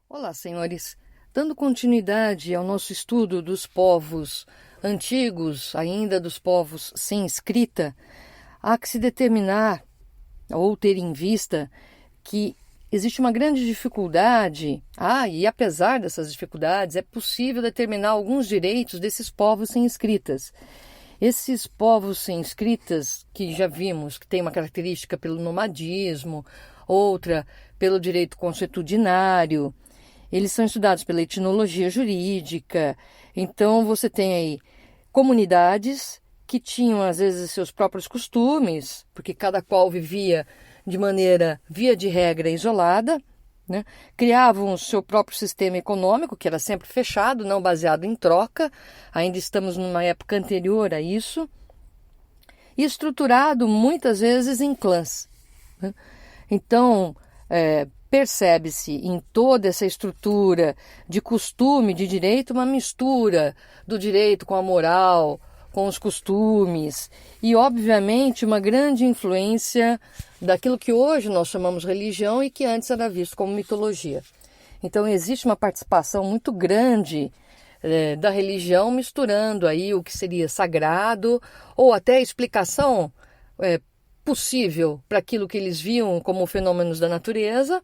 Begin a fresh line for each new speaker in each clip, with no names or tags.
Olá, senhores. Dando continuidade ao nosso estudo dos povos antigos, ainda dos povos sem escrita, há que se determinar ou ter em vista que existe uma grande dificuldade, e apesar dessas dificuldades, é possível determinar alguns direitos desses povos sem escritas. Esses povos sem escritas, que já vimos que tem uma característica pelo nomadismo, outra pelo direito consuetudinário, eles são estudados pela etnologia jurídica. Então você tem aí comunidades que tinham às vezes seus próprios costumes, porque cada qual vivia de maneira, via de regra, isolada, né? Criavam o seu próprio sistema econômico, que era sempre fechado, não baseado em troca. Ainda estamos numa época anterior a isso, e estruturado muitas vezes em clãs, né? Então, percebe-se em toda essa estrutura de costume, de direito, uma mistura do direito com a moral, com os costumes e, obviamente, uma grande influência daquilo que hoje nós chamamos religião e que antes era visto como mitologia. Então, existe uma participação muito grande da religião, misturando aí o que seria sagrado ou até explicação possível para aquilo que eles viam como fenômenos da natureza,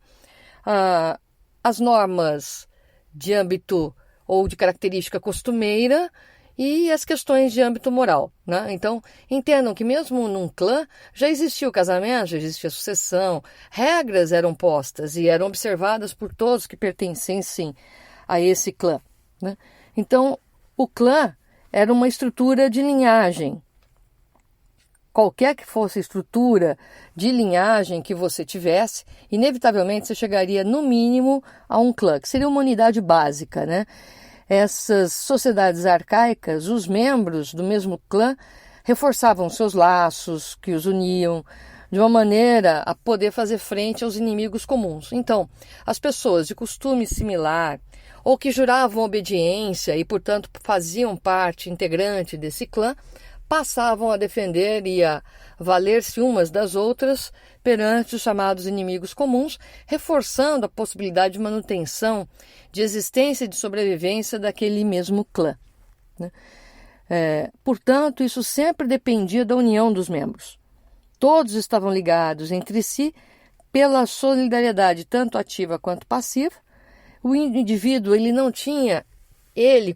as normas de âmbito ou de característica costumeira e as questões de âmbito moral, né? Então, entendam que mesmo num clã já existia o casamento, já existia a sucessão, regras eram postas e eram observadas por todos que pertencessem a esse clã, né? Então, o clã era uma estrutura de linhagem. Qualquer que fosse a estrutura de linhagem que você tivesse, inevitavelmente você chegaria no mínimo a um clã, que seria uma unidade básica, né? Essas sociedades arcaicas, os membros do mesmo clã reforçavam seus laços que os uniam de uma maneira a poder fazer frente aos inimigos comuns. Então, as pessoas de costume similar ou que juravam obediência e, portanto, faziam parte integrante desse clã, passavam a defender e a valer-se umas das outras perante os chamados inimigos comuns, reforçando a possibilidade de manutenção, de existência e de sobrevivência daquele mesmo clã, né? Portanto, isso sempre dependia da união dos membros. Todos estavam ligados entre si pela solidariedade tanto ativa quanto passiva. O indivíduo ele não tinha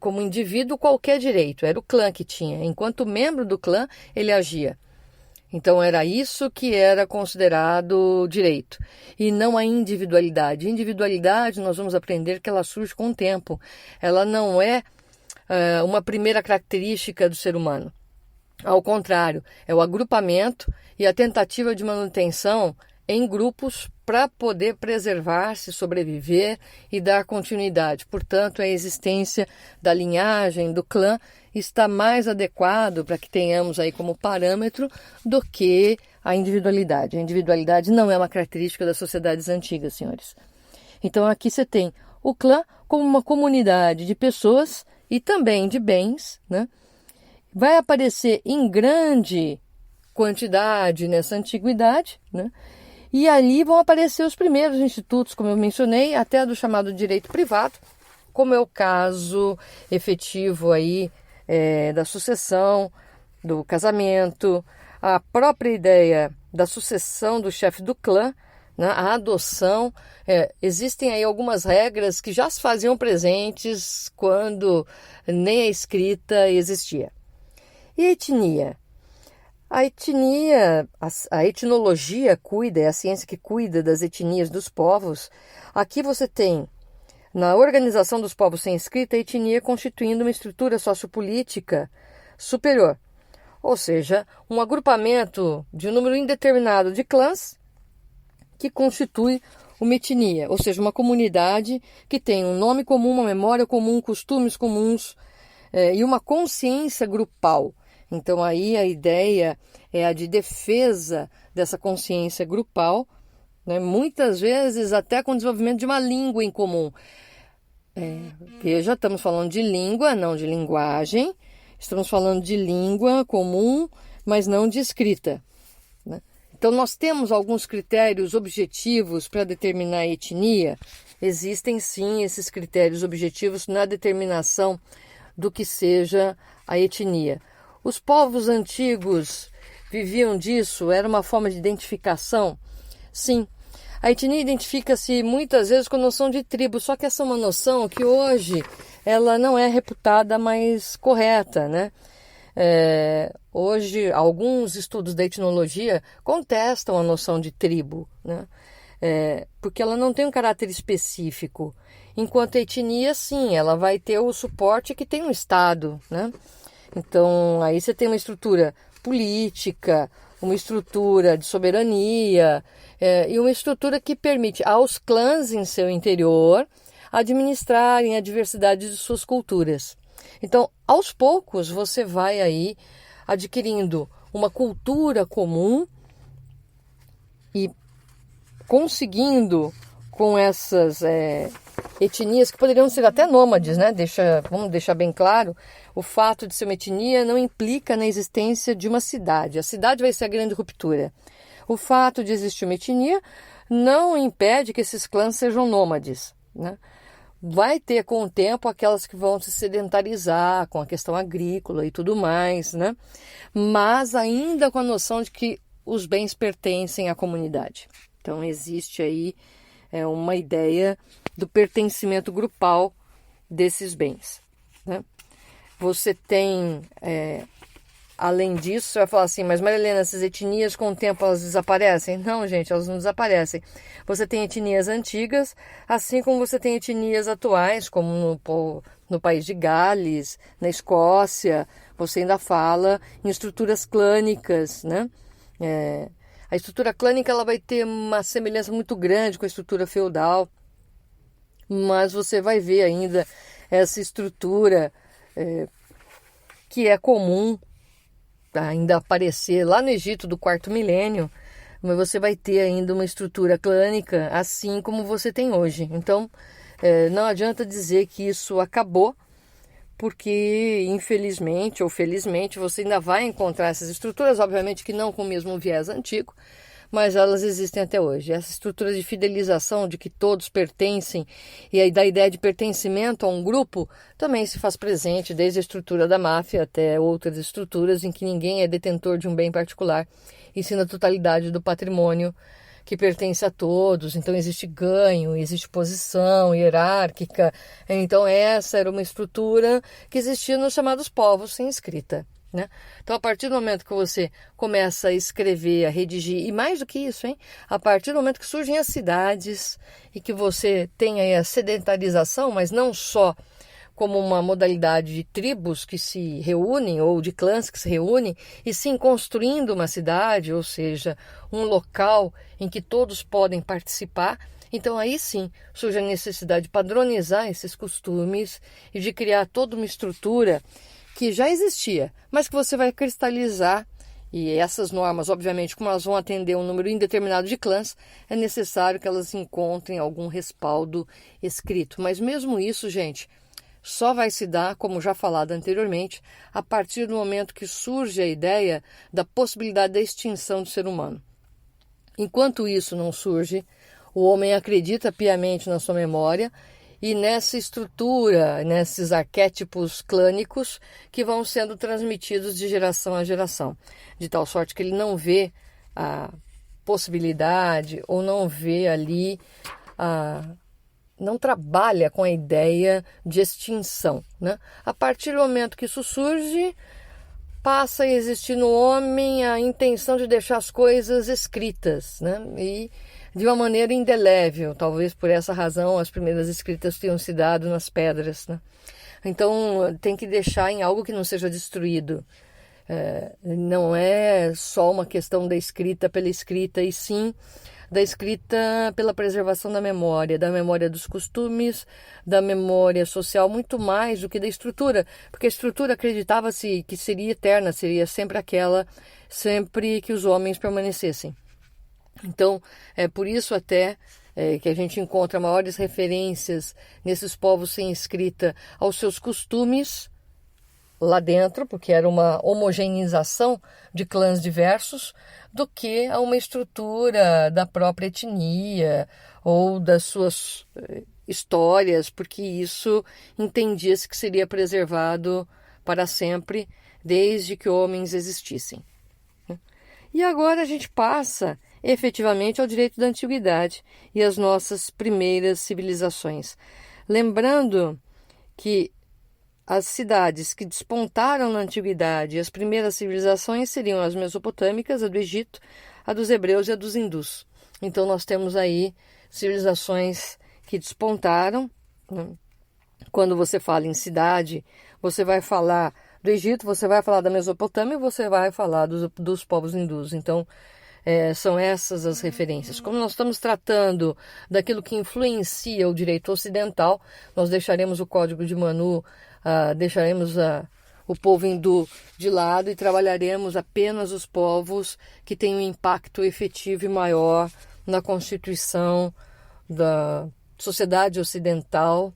como indivíduo, qualquer direito, era o clã que tinha. Enquanto membro do clã, ele agia. Então, era isso que era considerado direito, e não a individualidade. Individualidade, nós vamos aprender que ela surge com o tempo. Ela não é uma primeira característica do ser humano. Ao contrário, é o agrupamento e a tentativa de manutenção em grupos para poder preservar-se, sobreviver e dar continuidade. Portanto, a existência da linhagem, do clã, está mais adequado para que tenhamos aí como parâmetro do que a individualidade. A individualidade não é uma característica das sociedades antigas, senhores. Então, aqui você tem o clã como uma comunidade de pessoas e também de bens, né? Vai aparecer em grande quantidade nessa antiguidade, né? E ali vão aparecer os primeiros institutos, como eu mencionei, até do chamado direito privado, como é o caso efetivo aí da sucessão, do casamento, a própria ideia da sucessão do chefe do clã, né, a adoção. Existem aí algumas regras que já se faziam presentes quando nem a escrita existia. E a etnia? A etnologia cuida, é a ciência que cuida das etnias dos povos. Aqui você tem, na organização dos povos sem escrita, a etnia constituindo uma estrutura sociopolítica superior. Ou seja, um agrupamento de um número indeterminado de clãs que constitui uma etnia, ou seja, uma comunidade que tem um nome comum, uma memória comum, costumes comuns e uma consciência grupal. Então, aí a ideia é a de defesa dessa consciência grupal, né? Muitas vezes até com o desenvolvimento de uma língua em comum. Veja, estamos falando de língua, não de linguagem. Estamos falando de língua comum, mas não de escrita, né? Então, nós temos alguns critérios objetivos para determinar a etnia. existem sim esses critérios objetivos na determinação do que seja a etnia. Os povos antigos viviam disso? Era uma forma de identificação? Sim. A etnia identifica-se muitas vezes com a noção de tribo, só que essa é uma noção que hoje ela não é reputada mais correta, né? Hoje, alguns estudos da etnologia contestam a noção de tribo, né? Porque ela não tem um caráter específico, enquanto a etnia, sim, ela vai ter o suporte que tem um Estado, né? Então, aí você tem uma estrutura política, uma estrutura de soberania e uma estrutura que permite aos clãs em seu interior administrarem a diversidade de suas culturas. Então, aos poucos, você vai aí adquirindo uma cultura comum e conseguindo com essas etnias que poderiam ser até nômades, né? Vamos deixar bem claro, o fato de ser uma etnia não implica na existência de uma cidade. A cidade vai ser a grande ruptura. O fato de existir uma etnia não impede que esses clãs sejam nômades, né? Vai ter com o tempo aquelas que vão se sedentarizar com a questão agrícola e tudo mais, né? Mas ainda com a noção de que os bens pertencem à comunidade. Então existe aí uma ideia do pertencimento grupal desses bens, né? Você tem, além disso, você vai falar assim, mas Maria Helena, essas etnias com o tempo elas desaparecem? Não, gente, elas não desaparecem. Você tem etnias antigas, assim como você tem etnias atuais, como no país de Gales, na Escócia, você ainda fala em estruturas clânicas, né? A estrutura clânica ela vai ter uma semelhança muito grande com a estrutura feudal, mas você vai ver ainda essa estrutura que é comum ainda aparecer lá no Egito do quarto milênio, mas você vai ter ainda uma estrutura clânica assim como você tem hoje. Então, não adianta dizer que isso acabou, porque infelizmente ou felizmente você ainda vai encontrar essas estruturas, obviamente que não com o mesmo viés antigo, mas elas existem até hoje. Essa estrutura de fidelização, de que todos pertencem, e aí da ideia de pertencimento a um grupo, também se faz presente desde a estrutura da máfia até outras estruturas em que ninguém é detentor de um bem particular, e sim na totalidade do patrimônio que pertence a todos. Então existe ganho, existe posição hierárquica. Então essa era uma estrutura que existia nos chamados povos sem escrita, né? Então, a partir do momento que você começa a escrever, a redigir, e mais do que isso, hein? A partir do momento que surgem as cidades e que você tem aí a sedentarização, mas não só como uma modalidade de tribos que se reúnem ou de clãs que se reúnem, e sim construindo uma cidade, ou seja, um local em que todos podem participar. Então aí sim surge a necessidade de padronizar esses costumes e de criar toda uma estrutura que já existia, mas que você vai cristalizar. E essas normas, obviamente, como elas vão atender um número indeterminado de clãs, é necessário que elas encontrem algum respaldo escrito. Mas mesmo isso, gente, só vai se dar, como já falado anteriormente, a partir do momento que surge a ideia da possibilidade da extinção do ser humano. Enquanto isso não surge, o homem acredita piamente na sua memória e nessa estrutura, nesses arquétipos clânicos que vão sendo transmitidos de geração a geração, de tal sorte que ele não vê a possibilidade ou não vê ali não trabalha com a ideia de extinção, né? A partir do momento que isso surge, passa a existir no homem a intenção de deixar as coisas escritas, né? E de uma maneira indelével. Talvez por essa razão as primeiras escritas tenham se dado nas pedras, né? Então tem que deixar em algo que não seja destruído. Não é só uma questão da escrita pela escrita, e sim da escrita pela preservação da memória dos costumes, da memória social, muito mais do que da estrutura, porque a estrutura acreditava-se que seria eterna, seria sempre aquela, sempre que os homens permanecessem. Então, é por isso até que a gente encontra maiores referências nesses povos sem escrita aos seus costumes lá dentro, porque era uma homogeneização de clãs diversos, do que a uma estrutura da própria etnia ou das suas histórias, porque isso entendia-se que seria preservado para sempre, desde que homens existissem. E agora a gente passa efetivamente ao direito da antiguidade e às nossas primeiras civilizações. Lembrando que as cidades que despontaram na antiguidade, as primeiras civilizações seriam as mesopotâmicas, a do Egito, a dos hebreus e a dos hindus. Então nós temos aí civilizações que despontaram. Quando você fala em cidade, você vai falar do Egito, você vai falar da Mesopotâmia e você vai falar dos povos hindus. Então, são essas as referências. Como nós estamos tratando daquilo que influencia o direito ocidental, nós deixaremos o Código de Manu, deixaremos o povo hindu de lado e trabalharemos apenas os povos que têm um impacto efetivo e maior na constituição da sociedade ocidental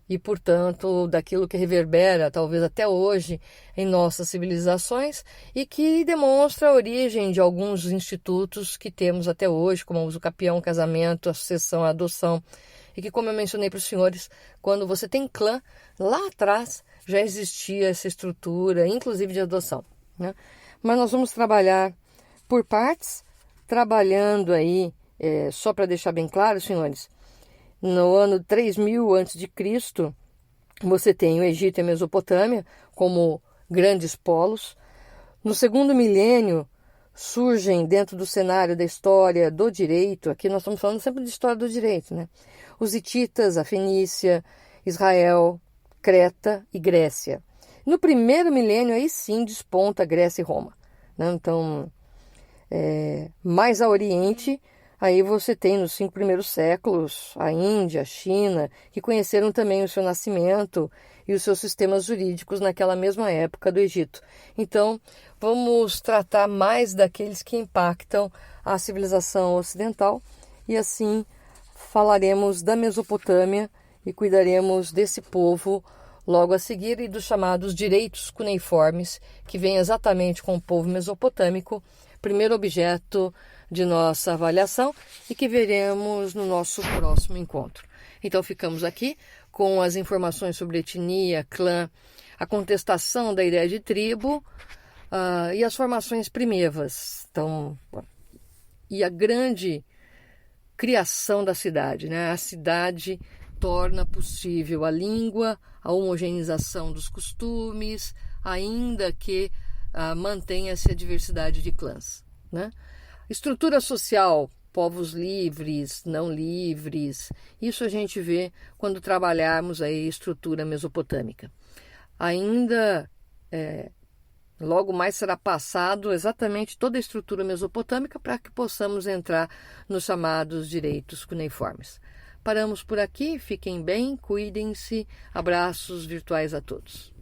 e, portanto, daquilo que reverbera, talvez até hoje, em nossas civilizações e que demonstra a origem de alguns institutos que temos até hoje, como o uso capião, casamento, a sucessão, a adoção, e que, como eu mencionei para os senhores, quando você tem clã, lá atrás já existia essa estrutura, inclusive de adoção, né? Mas nós vamos trabalhar por partes, trabalhando aí, só para deixar bem claro, senhores, no ano 3000 a.C., você tem o Egito e a Mesopotâmia como grandes polos. No segundo milênio, surgem dentro do cenário da história do direito, aqui nós estamos falando sempre de história do direito, né? Os hititas, a Fenícia, Israel, Creta e Grécia. No primeiro milênio, aí sim desponta Grécia e Roma, né? Então, mais a Oriente, aí você tem nos 5 primeiros séculos a Índia, a China, que conheceram também o seu nascimento e os seus sistemas jurídicos naquela mesma época do Egito. Então, vamos tratar mais daqueles que impactam a civilização ocidental e assim falaremos da Mesopotâmia e cuidaremos desse povo logo a seguir e dos chamados direitos cuneiformes, que vem exatamente com o povo mesopotâmico, primeiro objeto de nossa avaliação e que veremos no nosso próximo encontro. Então ficamos aqui com as informações sobre etnia, clã, a contestação da ideia de tribo e as formações primevas. Então, e a grande criação da cidade, né? A cidade torna possível a língua, a homogeneização dos costumes, ainda que mantenha-se a diversidade de clãs, né? Estrutura social, povos livres, não livres, isso a gente vê quando trabalharmos a estrutura mesopotâmica. Ainda, logo mais será passado exatamente toda a estrutura mesopotâmica para que possamos entrar nos chamados direitos cuneiformes. Paramos por aqui, fiquem bem, cuidem-se, abraços virtuais a todos.